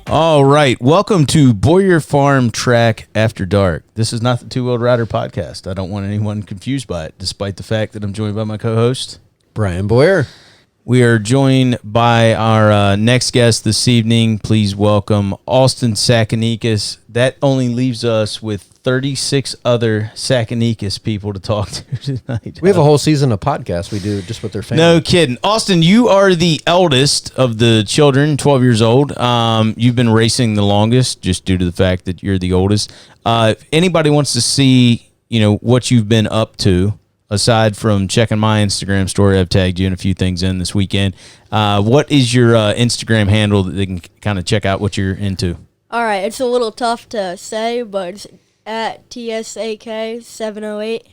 All right. Welcome to Boyer Farm Track After Dark. This is not the Two Wheeled Rider podcast. I don't want anyone confused by it, despite the fact that I'm joined by my co-host, Brian Boyer. We are joined by our next guest this evening. Please welcome Austin Tsakanikas. That only leaves us with 36 other Tsakanikas people to talk to tonight. We have a whole season of podcasts we do just with their family. No kidding. Austin, you are the eldest of the children, 12 years old. You've been racing the longest just due to the fact that you're the oldest. If anybody wants to see, what you've been up to, aside from checking my Instagram story, I've tagged you in a few things in this weekend. What is your Instagram handle that they can kind of check out what you're into? All right, it's a little tough to say, but it's at TSAK 708.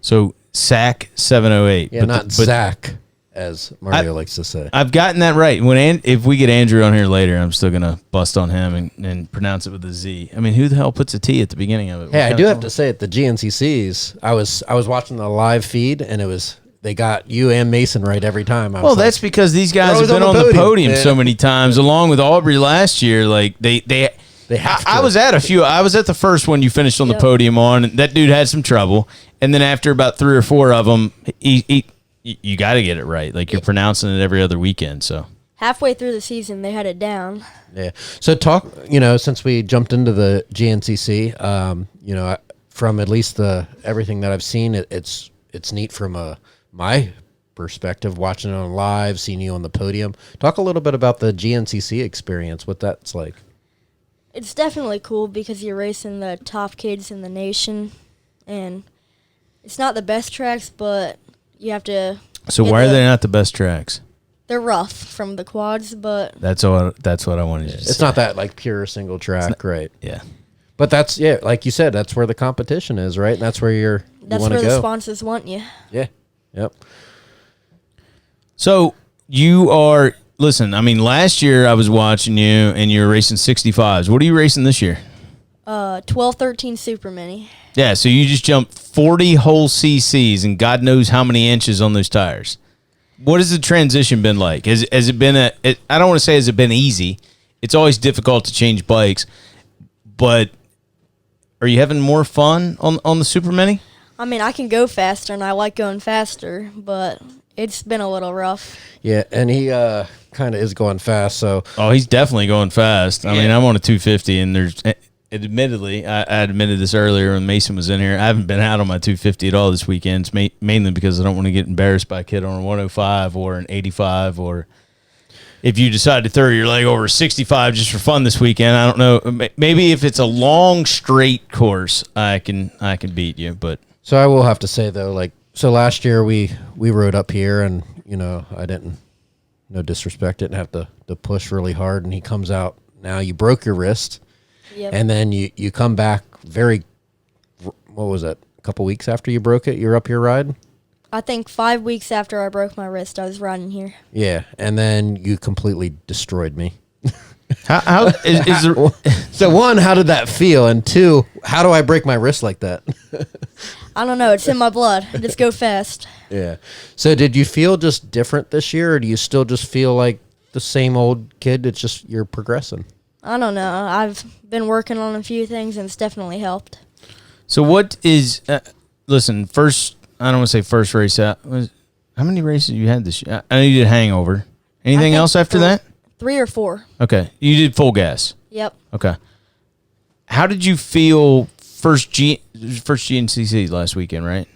So SAC 708. Yeah, not Zach, as Mario likes to say. I've gotten that right. If we get Andrew on here later, I'm still gonna bust on him and pronounce it with a Z. I mean, who the hell puts a T at the beginning of it? Hey, I do have to say at the GNCCs, I was watching the live feed, and they got you and Mason right every time. That's because these guys have been on the podium so many times, along with Aubrey last year. Like they have to. I was at a few. I was at the first one you finished on the podium on, and that dude had some trouble. And then after about 3 or 4 of them, you got to get it right. Like you're pronouncing it every other weekend. So halfway through the season, they had it down. Yeah. So since we jumped into the GNCC, from at least everything that I've seen, it's neat from my perspective, watching it on live, seeing you on the podium. Talk a little bit about the GNCC experience, what that's like. It's definitely cool because you're racing the top kids in the nation, and it's not the best tracks, but you have to. So why are they not the best tracks? They're rough from the quads, but that's what I wanted to say. It's not that like pure single track, right? Yeah. But that's like you said, that's where the competition is, right? And that's where that's where the sponsors want you. Yeah. Yep. So you are. Listen, I mean, last year I was watching you, and you were racing 65s. What are you racing this year? 1213 Super Mini. Yeah, so you just jumped 40 whole CCs, and God knows how many inches on those tires. What has the transition been like? Has it been I don't want to say has it been easy. It's always difficult to change bikes, but are you having more fun on the Super Mini? I mean, I can go faster, and I like going faster, but it's been a little rough. Yeah, and he kind of is going fast. So he's definitely going fast. I mean, I'm on a 250, and there's admittedly, I admitted this earlier when Mason was in here. I haven't been out on my 250 at all this weekend, mainly because I don't want to get embarrassed by a kid on a 105 or an 85, or if you decide to throw your leg over a 65 just for fun this weekend. I don't know. Maybe if it's a long straight course, I can beat you. But so I will have to say though, so last year we rode up here, and I didn't, no disrespect, didn't have to push really hard, and he comes out. Now you broke your wrist, and then you come back what was it? A couple weeks after you broke it, you're up here riding. I think 5 weeks after I broke my wrist, I was riding here. Yeah, and then you completely destroyed me. How is there? So one, how did that feel? And two, how do I break my wrist like that? I don't know. It's in my blood. I just go fast. Yeah. So did you feel just different this year, or do you still just feel like the same old kid? It's just you're progressing. I don't know. I've been working on a few things, and it's definitely helped. So what is? Listen, first. I don't want to say first race out. How many races you had this year? I know you did Hangover. Anything else after that? 3 or 4. Okay. You did Full Gas. Yep. Okay. How did you feel first GNCC last weekend, right?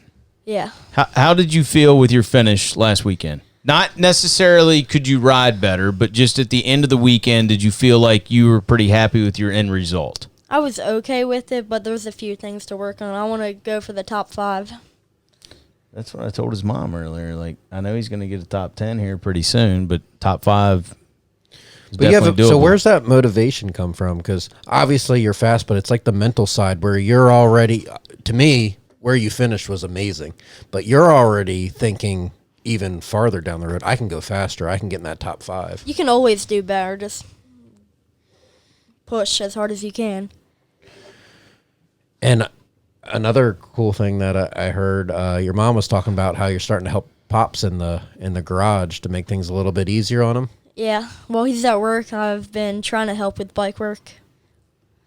Yeah. How did you feel with your finish last weekend? Not necessarily could you ride better, but just at the end of the weekend, did you feel like you were pretty happy with your end result? I was okay with it, but there was a few things to work on. I want to go for the top 5. That's what I told his mom earlier. Like, I know he's going to get a top 10 here pretty soon, but top 5 is definitely doable. So where's that motivation come from? Because obviously you're fast, but it's like the mental side where you're already, to me, where you finished was amazing, but you're already thinking even farther down the road. I can go faster. I can get in that top 5. You can always do better. Just push as hard as you can. And another cool thing that I heard, your mom was talking about how you're starting to help Pops in the garage to make things a little bit easier on him. Yeah. Well, he's at work. I've been trying to help with bike work.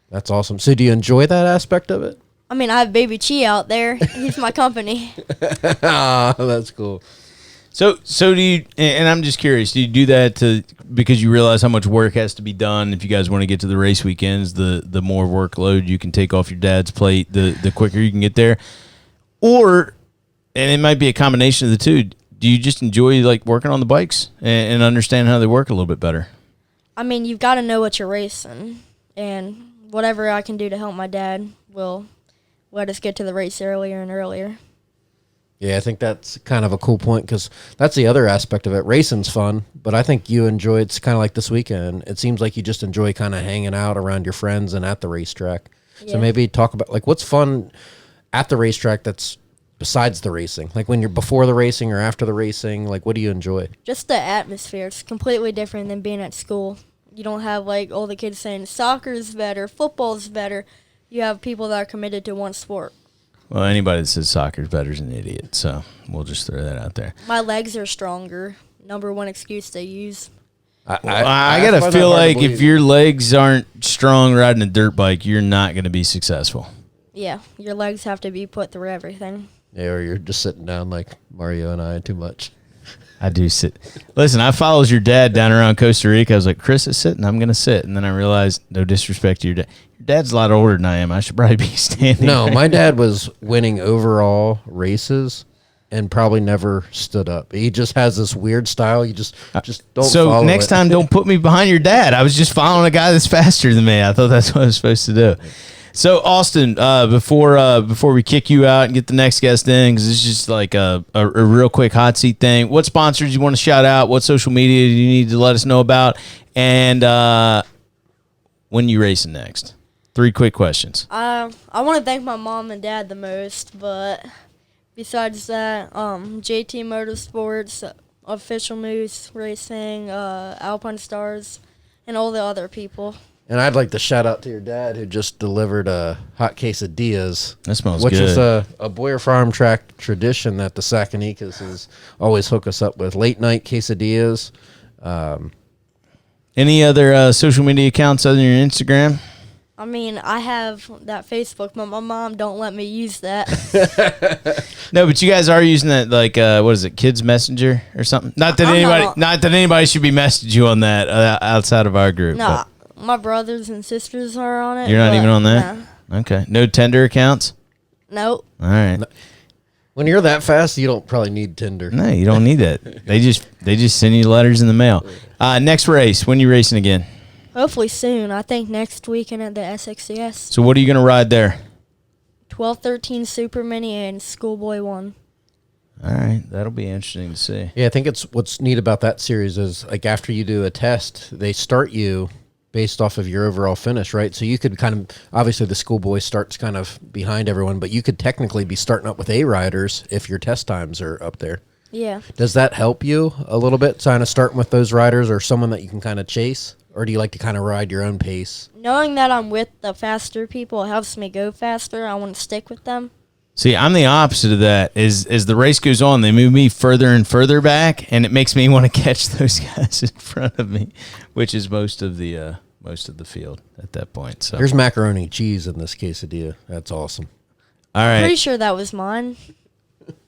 That's awesome. So do you enjoy that aspect of it? I mean, I have Baby Chi out there. He's my company. Ah, that's cool. So do you? And I'm just curious. Do you do that because you realize how much work has to be done? If you guys want to get to the race weekends, the more workload you can take off your dad's plate, the quicker you can get there. Or, and it might be a combination of the two. Do you just enjoy like working on the bikes and understand how they work a little bit better? I mean, you've got to know what you're racing, and whatever I can do to help my dad will let us get to the race earlier and earlier. Yeah, I think that's kind of a cool point because that's the other aspect of it. Racing's fun, but I think you enjoy it's kind of like this weekend. It seems like you just enjoy kind of hanging out around your friends and at the racetrack. Yeah. So maybe talk about like what's fun at the racetrack that's besides the racing, like when you're before the racing or after the racing, like what do you enjoy? Just the atmosphere. It's completely different than being at school. You don't have like all the kids saying soccer's better, football's better. You have people that are committed to one sport. Well, anybody that says soccer's better is an idiot. So we'll just throw that out there. My legs are stronger. Number one excuse they use. I gotta feel like if your legs aren't strong riding a dirt bike, you're not gonna be successful. Yeah, your legs have to be put through everything. Yeah, or you're just sitting down like Mario and I too much. I do sit. Listen, I follows your dad down around Costa Rica. I was like, Chris is sitting. I'm going to sit. And then I realized, no disrespect to your dad. Your dad's a lot older than I am. I should probably be standing. No, my dad was winning overall races and probably never stood up. He just has this weird style. You just don't So follow next it. time, don't put me behind your dad. I was just following a guy that's faster than me. I thought that's what I was supposed to do. So, Austin, before we kick you out and get the next guest in, because it's just like a real quick hot seat thing, what sponsors you want to shout out? What social media do you need to let us know about? And when you racing next? 3 quick questions. I want to thank my mom and dad the most, but besides that, JT Motorsports, Official Moose Racing, Alpine Stars, and all the other people. And I'd like to shout out to your dad who just delivered a hot quesadillas. That smells which good. Which is a Boyer Farm track tradition that the Tsakanikas is always hook us up with. Late night quesadillas. Any other social media accounts other than your Instagram? I mean, I have that Facebook, but my mom don't let me use that. No, but you guys are using that, like, what is it, Kids Messenger or something? Not that anybody should be messaging you on that outside of our group. No, but my brothers and sisters are on it. you're not even on that? Nah. Okay. No Tinder accounts? Nope. All right. When you're that fast, you don't probably need Tinder. No, you don't need that. They just send you letters in the mail. Next race, when you racing again? Hopefully soon. I think next weekend at the SXCS. So what are you going to ride there? 1213 Super Mini and Schoolboy 1. All right. That'll be interesting to see. Yeah, I think it's what's neat about that series is like after you do a test, they start you based off of your overall finish, right? So you could kind of, obviously the Schoolboy starts kind of behind everyone, but you could technically be starting up with A riders if your test times are up there. Yeah. Does that help you a little bit, kind of starting with those riders or someone that you can kind of chase? Or do you like to kind of ride your own pace? Knowing that I'm with the faster people helps me go faster. I want to stick with them. See, I'm the opposite of that. As the race goes on, they move me further and further back, and it makes me want to catch those guys in front of me, which is most of the field at that point. So there's macaroni cheese in this quesadilla. That's awesome. all right. Pretty sure that was mine.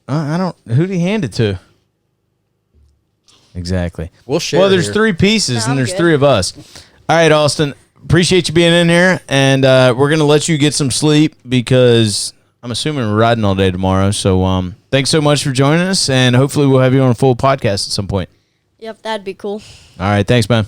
I don't. Who do you hand it to? Exactly. We'll share. Well, there's here. 3 pieces, No, and there's I'm good. 3 of us. All right, Austin. Appreciate you being in here, and we're gonna let you get some sleep because I'm assuming we're riding all day tomorrow. So, thanks so much for joining us, and hopefully we'll have you on a full podcast at some point. Yep, that'd be cool. All right, thanks, man.